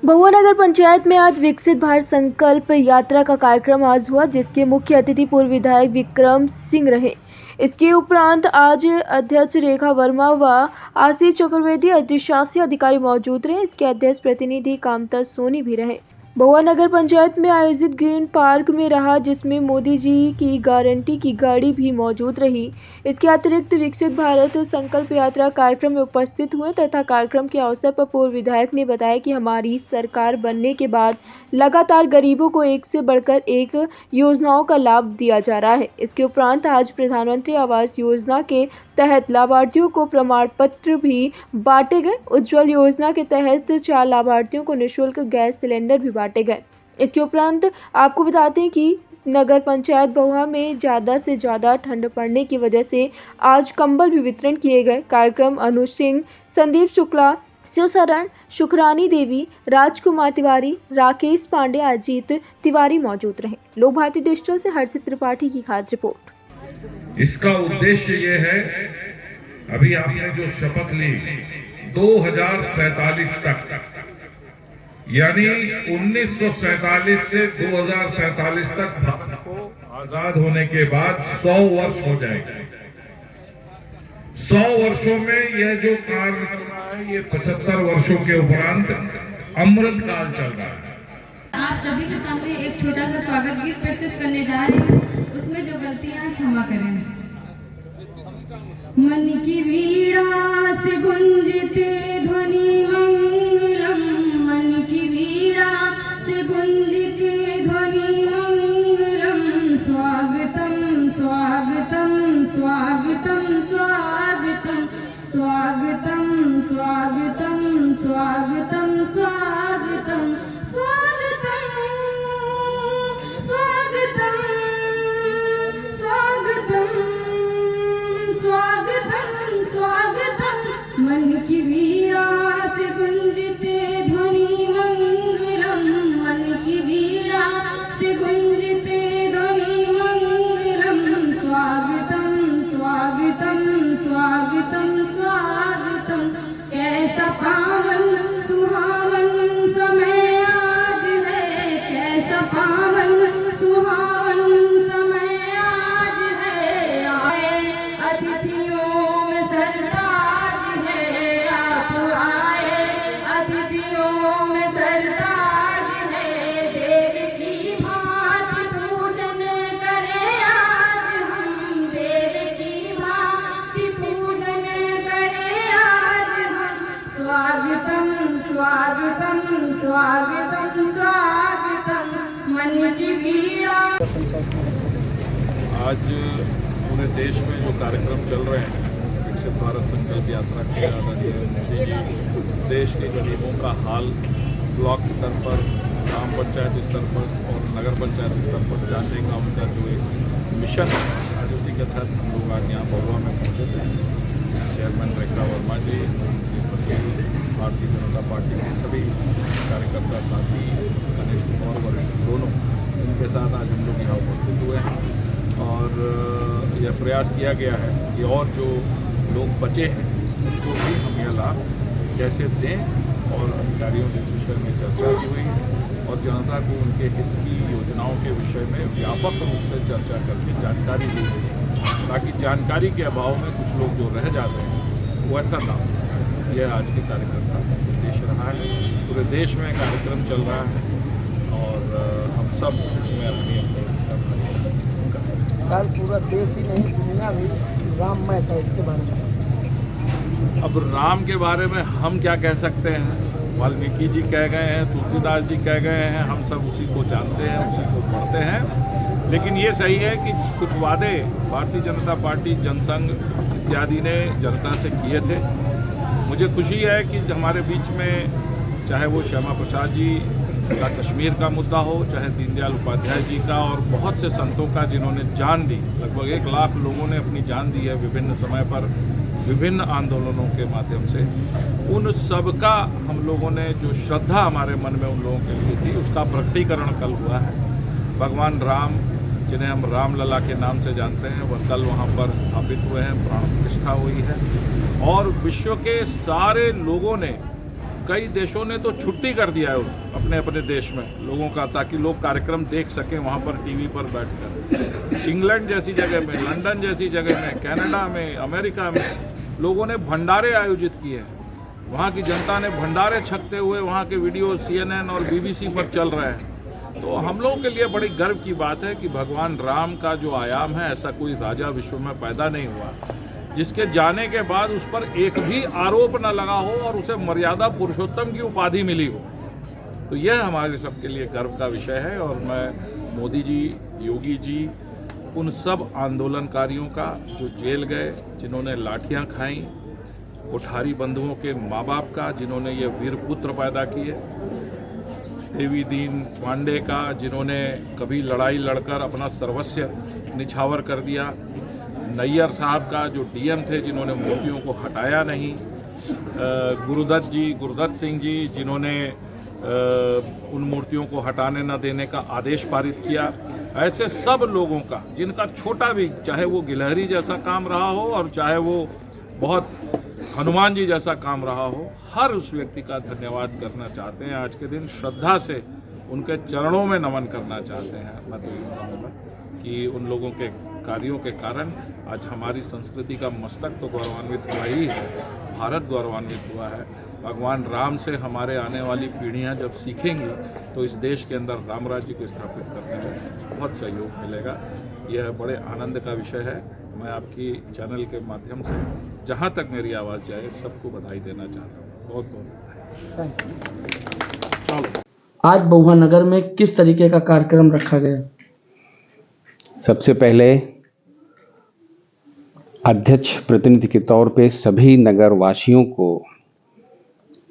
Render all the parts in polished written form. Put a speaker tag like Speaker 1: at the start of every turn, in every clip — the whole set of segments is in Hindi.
Speaker 1: बहुआ नगर पंचायत में आज विकसित भारत संकल्प यात्रा का कार्यक्रम आज हुआ, जिसके मुख्य अतिथि पूर्व विधायक विक्रम सिंह रहे। इसके उपरांत आज अध्यक्ष रेखा वर्मा व आशीष चतुर्वेदी अधिशासी अधिकारी मौजूद रहे। इसके अध्यक्ष प्रतिनिधि कामता सोनी भी रहे। बहुआ नगर पंचायत में आयोजित ग्रीन पार्क में रहा, जिसमें मोदी जी की गारंटी की गाड़ी भी मौजूद रही। इसके अतिरिक्त विकसित भारत संकल्प यात्रा कार्यक्रम में उपस्थित हुए तथा कार्यक्रम के अवसर पर पूर्व विधायक ने बताया कि हमारी सरकार बनने के बाद लगातार गरीबों को एक से बढ़कर एक योजनाओं का लाभ दिया जा रहा है। इसके उपरांत आज प्रधानमंत्री आवास योजना के तहत लाभार्थियों को प्रमाण पत्र भी बांटे गए। उज्ज्वल योजना के तहत 4 लाभार्थियों को निःशुल्क गैस सिलेंडर भी बांटे गए। इसके उपरांत आपको बताते हैं कि नगर पंचायत बहुआ में ज़्यादा से ज़्यादा ठंड पड़ने की वजह से आज कंबल भी वितरण किए गए। कार्यक्रम अनुज सिंह, संदीप शुक्ला, शिवशरण, शुक्रानी देवी, राजकुमार तिवारी, राकेश पांडे, अजीत तिवारी मौजूद रहे। लोक भारती डिजिटल से हर्षित त्रिपाठी की खास रिपोर्ट।
Speaker 2: इसका उद्देश्य ये है, अभी आपने जो शपथ ली 2047 तक, यानी 1947 से 2047 तक भारत को आजाद होने के बाद 100 वर्ष हो जाएंगे। 100 वर्षों में यह जो कार्य चल रहा है, ये 75 वर्षों के उपरांत अमृत काल चल रहा है।
Speaker 3: आप सभी के सामने एक छोटा सा स्वागत गीत प्रस्तुत करने जा रहे हैं। उसमें जो गलतियां क्षमा करें। मन की वीणा से गुंजते ध्वनि मंगलम, मन की वीणा से गुंजते ध्वनि मंगलम, स्वागतम स्वागतम स्वागतम स्वागतम स्वागतम स्वागतम स्वागतम स्वागतम स्वागतम स्वागतम स्वागतम स्वागतम स्वागतम। मन की वीणा से गुंजते ध्वनि मंगलम, मन की वीणा से गुंजते ध्वनि मंगलम, स्वागतम स्वागतम स्वागतम स्वागतम। कैसा पावन सुहावन समय आज है, कैसा पावन सुहावन समय आज है। आए अतिथियों में सरताज है, आप आए अतिथियों में सरताज है। देव की भांति पूजन करें आज हम, देव की भांति पूजन करें आज हम। स्वागतम स्वागतम स्वागतम स्वागतम। मन की वीणा।
Speaker 4: आज पूरे देश में जो कार्यक्रम चल रहे हैं, विकसित भारत संकल्प यात्रा के आदरणीय मोदी जी देश के गरीबों का हाल ब्लॉक स्तर पर, ग्राम पंचायत स्तर पर और नगर पंचायत स्तर पर जानने का उनका जो एक मिशन है, आज उसी के तहत हम लोग आज यहाँ बहुआ में पहुँचे थे। चेयरमैन रेखा वर्मा जी, भारतीय जनता पार्टी के सभी कार्यकर्ता साथी, गणेश कुमार वरिष्ठ दोनों, इनके साथ आज हम लोग यहाँ उपस्थित हुए हैं और यह प्रयास किया गया है कि और जो लोग बचे हैं उनको भी हम यह लाभ कैसे दें, और अधिकारियों से इस विषय में चर्चा की हुई है और जनता को उनके हित की योजनाओं के विषय में व्यापक रूप से चर्चा करके जानकारी दी गई है, ताकि जानकारी के अभाव में कुछ लोग जो रह जाते हैं वैसा ना हो। यह आज के कार्यक्रम का उद्देश्य रहा है। पूरे देश में कार्यक्रम चल रहा है और हम सब इसमें अपनी अपनी हिस्सा
Speaker 5: कल पूरा देश ही नहीं दुनिया भी राममय था, इसके बारे में।
Speaker 4: अब राम के बारे में हम क्या कह सकते हैं? वाल्मीकि जी कह गए हैं, तुलसीदास जी कह गए हैं, हम सब उसी को जानते हैं, उसी को पढ़ते हैं। लेकिन ये सही है कि कुछ वादे भारतीय जनता पार्टी, जनसंघ इत्यादि ने जनता से किए थे। मुझे खुशी है कि हमारे बीच में, चाहे वो श्यामा प्रसाद जी का कश्मीर का मुद्दा हो, चाहे दीनदयाल उपाध्याय जी का और बहुत से संतों का जिन्होंने जान दी, लगभग 1 लाख लोगों ने अपनी जान दी है विभिन्न समय पर विभिन्न आंदोलनों के माध्यम से, उन सब का हम लोगों ने जो श्रद्धा हमारे मन में उन लोगों के लिए थी, उसका प्रकटीकरण कल हुआ है। भगवान राम, जिन्हें हम रामलला के नाम से जानते हैं, वह कल वहाँ पर स्थापित हुए हैं, प्राण प्रतिष्ठा हुई है और विश्व के सारे लोगों ने कई देशों ने तो छुट्टी कर दिया है अपने अपने देश में लोगों का, ताकि लोग कार्यक्रम देख सकें वहाँ पर टीवी पर बैठकर। इंग्लैंड जैसी जगह में, लंदन जैसी जगह में, कनाडा में, अमेरिका में लोगों ने भंडारे आयोजित किए हैं। वहाँ की जनता ने भंडारे छकते हुए वहाँ के वीडियो CNN और BBC पर चल रहे हैं। तो हम लोगों के लिए बड़ी गर्व की बात है कि भगवान राम का जो आयाम है, ऐसा कोई राजा विश्व में पैदा नहीं हुआ जिसके जाने के बाद उस पर एक भी आरोप न लगा हो और उसे मर्यादा पुरुषोत्तम की उपाधि मिली हो। तो यह हमारे सबके लिए गर्व का विषय है। और मैं मोदी जी, योगी जी, उन सब आंदोलनकारियों का जो जेल गए, जिन्होंने लाठियां खाईं, कोठारी बंधुओं के माँ बाप का जिन्होंने ये वीर पुत्र पैदा किए, देवी दीन पांडे का जिन्होंने कभी लड़ाई लड़कर अपना सर्वस्व निछावर कर दिया, नैयर साहब का जो DM थे जिन्होंने मूर्तियों को हटाया नहीं, गुरुदत्त सिंह जी जिन्होंने उन मूर्तियों को हटाने न देने का आदेश पारित किया। ऐसे सब लोगों का जिनका छोटा भी, चाहे वो गिलहरी जैसा काम रहा हो और चाहे वो बहुत हनुमान जी जैसा काम रहा हो, हर उस व्यक्ति का धन्यवाद करना चाहते हैं। आज के दिन श्रद्धा से उनके चरणों में नमन करना चाहते हैं। मैं तो ये कहूँगा कि उन लोगों के कार्यों के कारण आज हमारी संस्कृति का मस्तक तो गौरवान्वित हुआ ही है, भारत गौरवान्वित हुआ है। भगवान राम से हमारे आने वाली पीढ़ियां जब सीखेंगी तो इस देश के अंदर राम राज्य को स्थापित करने में बहुत सहयोग मिलेगा। यह बड़े आनंद का विषय है। मैं आपकी चैनल के माध्यम से जहां तक मेरी आवाज़ जाए सबको बधाई देना चाहता हूँ। बहुत बहुत
Speaker 5: चलो, आज बउआ नगर में किस तरीके का कार्यक्रम रखा गया?
Speaker 6: सबसे पहले अध्यक्ष प्रतिनिधि के तौर पे सभी नगर वासियों को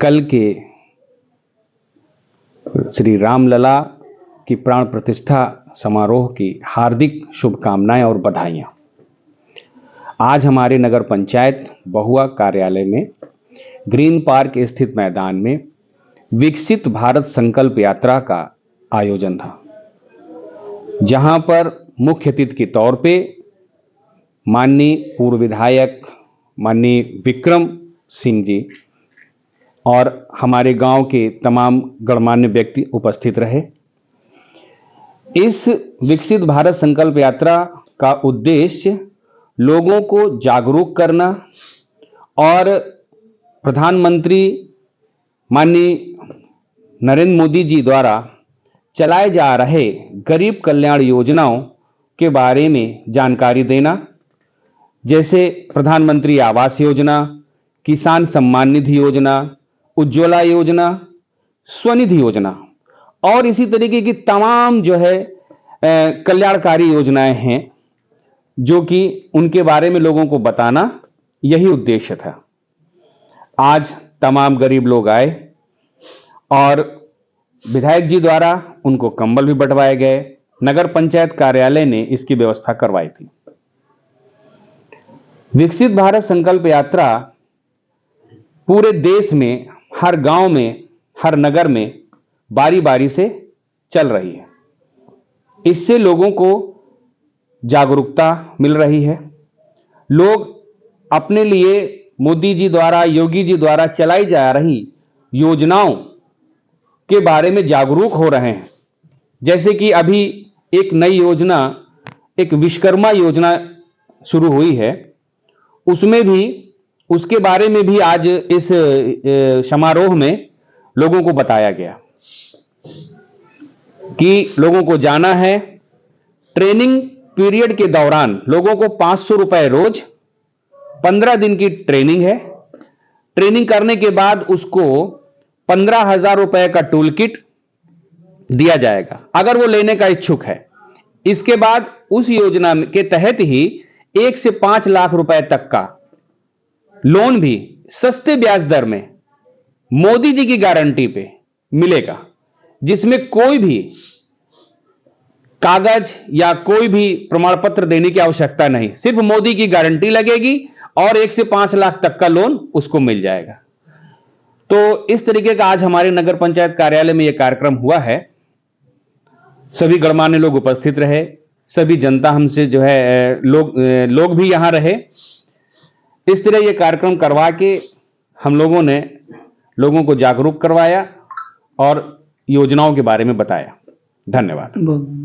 Speaker 6: कल के श्री रामलला की प्राण प्रतिष्ठा समारोह की हार्दिक शुभकामनाएं और बधाइयां। आज हमारे नगर पंचायत बहुआ कार्यालय में ग्रीन पार्क स्थित मैदान में विकसित भारत संकल्प यात्रा का आयोजन था, जहां पर मुख्य अतिथि के तौर पे माननीय पूर्व विधायक माननीय विक्रम सिंह जी और हमारे गांव के तमाम गणमान्य व्यक्ति उपस्थित रहे। इस विकसित भारत संकल्प यात्रा का उद्देश्य लोगों को जागरूक करना और प्रधानमंत्री माननीय नरेंद्र मोदी जी द्वारा चलाए जा रहे गरीब कल्याण योजनाओं के बारे में जानकारी देना, जैसे प्रधानमंत्री आवास योजना, किसान सम्मान निधि योजना, उज्ज्वला योजना, स्वनिधि योजना और इसी तरीके की तमाम जो है कल्याणकारी योजनाएं हैं, जो कि उनके बारे में लोगों को बताना यही उद्देश्य था। आज तमाम गरीब लोग आए और विधायक जी द्वारा उनको कंबल भी बंटवाए गए। नगर पंचायत कार्यालय ने इसकी व्यवस्था करवाई थी। विकसित भारत संकल्प यात्रा पूरे देश में, हर गांव में, हर नगर में बारी बारी से चल रही है। इससे लोगों को जागरूकता मिल रही है। लोग अपने लिए मोदी जी द्वारा, योगी जी द्वारा चलाई जा रही योजनाओं के बारे में जागरूक हो रहे हैं। जैसे कि अभी एक नई योजना, एक विश्वकर्मा योजना शुरू हुई है, उसमें भी, उसके बारे में भी आज इस समारोह में लोगों को बताया गया कि लोगों को जाना है। ट्रेनिंग पीरियड के दौरान लोगों को 500 रुपए रोज, 15 दिन की ट्रेनिंग है। ट्रेनिंग करने के बाद उसको 15,000 रुपए का टूल किट दिया जाएगा, अगर वो लेने का इच्छुक है। इसके बाद उस योजना के तहत ही 1 से 5 लाख रुपए तक का लोन भी सस्ते ब्याज दर में मोदी जी की गारंटी पे मिलेगा, जिसमें कोई भी कागज या कोई भी प्रमाण पत्र देने की आवश्यकता नहीं, सिर्फ मोदी की गारंटी लगेगी और 1 से 5 लाख तक का लोन उसको मिल जाएगा। तो इस तरीके का आज हमारे नगर पंचायत कार्यालय में यह कार्यक्रम हुआ है। सभी गणमान्य लोग उपस्थित रहे, सभी जनता हमसे जो है लोग भी यहां रहे। इस तरह यह कार्यक्रम करवा के हम लोगों ने लोगों को जागरूक करवाया और योजनाओं के बारे में बताया। धन्यवाद।